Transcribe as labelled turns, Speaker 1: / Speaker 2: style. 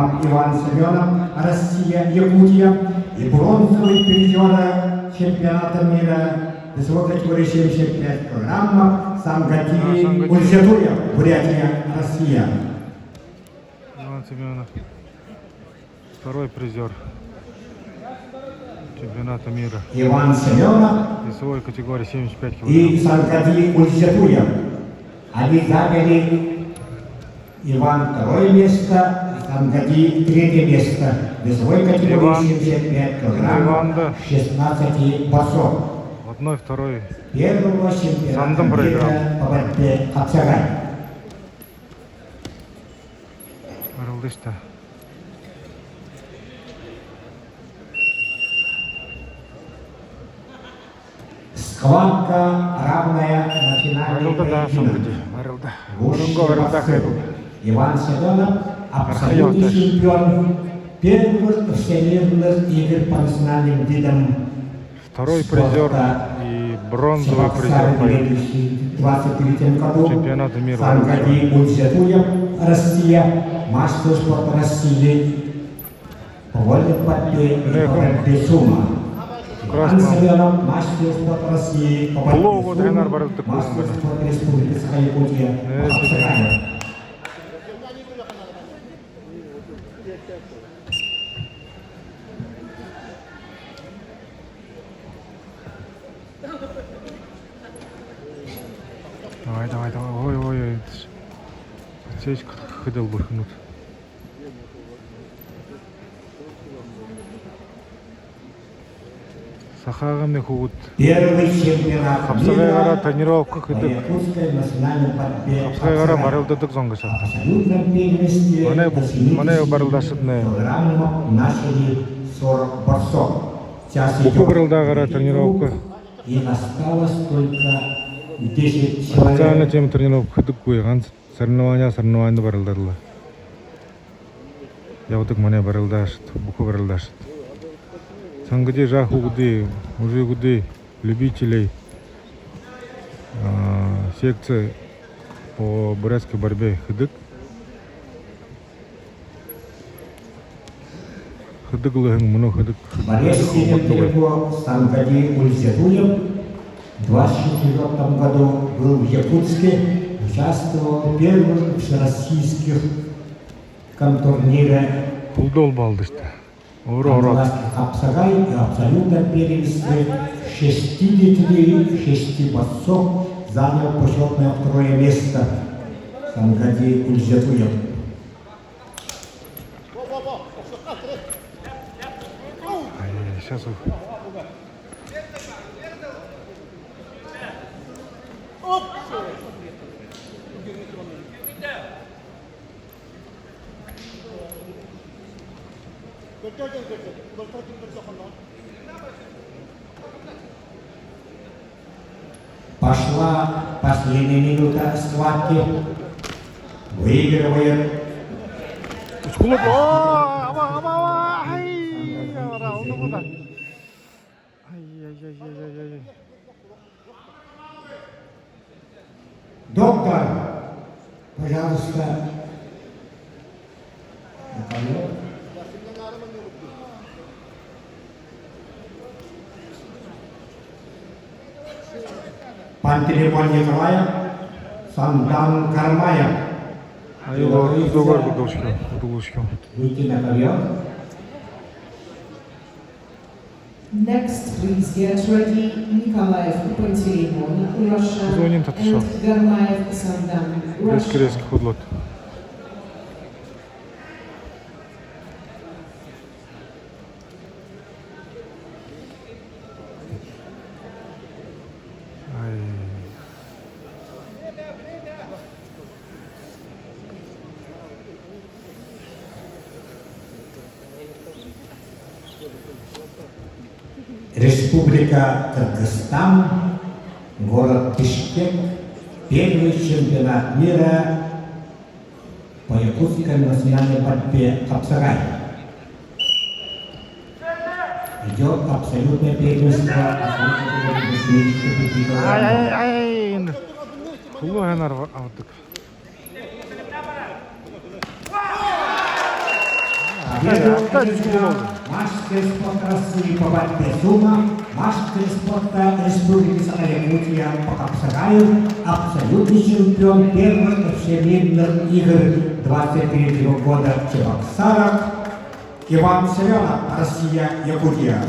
Speaker 1: Харламов Иван Семенов, Россия, Якутия. И бронзовый призер чемпионата мира весовой категории 75 килограммов Сангати Ульсетуя, Бурятия, Россия.
Speaker 2: Иван Семенов. Второй призер чемпионата мира.
Speaker 1: Иван Семенов
Speaker 2: Весовой категории 75 килограмм.
Speaker 1: и Сангати Ульсетуя. Они заняли Иван второе место, Сангати третье место. Весовой категории 75 килограммов 16 басов.
Speaker 2: Одной, второй.
Speaker 1: Первого чемпионата мира по борьбе Капсагай.
Speaker 2: Аралдышта.
Speaker 1: Схватка равная на финальной поединке. Иван Семенов, абсолютный чемпион первых всемирных игр по национальным видам.
Speaker 2: Второй призер и бронзовый призер
Speaker 1: в 2023 году.
Speaker 2: Чемпионата мира.
Speaker 1: Сангати Ульсетуя, Россия, мастер спорта России по вольной борьбе и по борьбе сумо. Иван Семенов, мастер спорта России по борьбе сумо, мастер спорта Республики Саха-Якутия по Капсагаю.
Speaker 2: Давай. Ой. Здесь ходил бы хнут. Сахагамны хут.
Speaker 1: Первый чемпионат
Speaker 2: Капсагайгара
Speaker 1: мира
Speaker 2: тренировка
Speaker 1: по
Speaker 2: ходил.
Speaker 1: якутской национальной борьбе.
Speaker 2: Капсагайгара барылдадык зонга шатты.
Speaker 1: Абсолютно первенстве
Speaker 2: Мане барылдашыдны.
Speaker 1: килограммов начали 40 борцов. Сейчас идет
Speaker 2: Барылдагара тренировка.
Speaker 1: и осталось только 10
Speaker 2: Официально
Speaker 1: человек.
Speaker 2: тем тренировка ходил куйган. Соревнования барылдадылар. Явдык мане барылдашыд. Буку барылдашыд. Сангати жахугуды, мужигуды, любителей секции по бурятской борьбе хыдык. Хыдыклыгын муну хыдык.
Speaker 1: Борец Синельбергу Сангати Ульсетуев в 24 году был в Якутске, участвовал в первых всероссийских турнире
Speaker 2: Пулдол балдышты.
Speaker 1: Капсагай и абсолютно первенстве 66 борцов занял почетное второе место Сангати Ульсетуев.
Speaker 2: Сейчас
Speaker 1: Пошла последняя минута схватки. Выигрывает доктор. Пожалуйста. Пантелеймон Николаев, Сандан Кармаев. Выйти на ковер.
Speaker 3: Next, please get ready. Nikolaev, Panteleimon, Russia,
Speaker 2: Звоним,
Speaker 3: and Garmaev, Sandan, Russia.
Speaker 2: резкий худлот.
Speaker 1: Республика Кыргызстан, город Бишкек, первый чемпионат мира по якутской национальной борьбе Капсагай. Идет абсолютное первенство. Победу
Speaker 2: Дайте
Speaker 1: одержал мастер спорта России по борьбе сумо, мастер спорта Республики Саха-Якутия по капсараю, абсолютный чемпион первых всемирных игр 23 года Чебоксарах Иван Семенов, Россия, Якутия.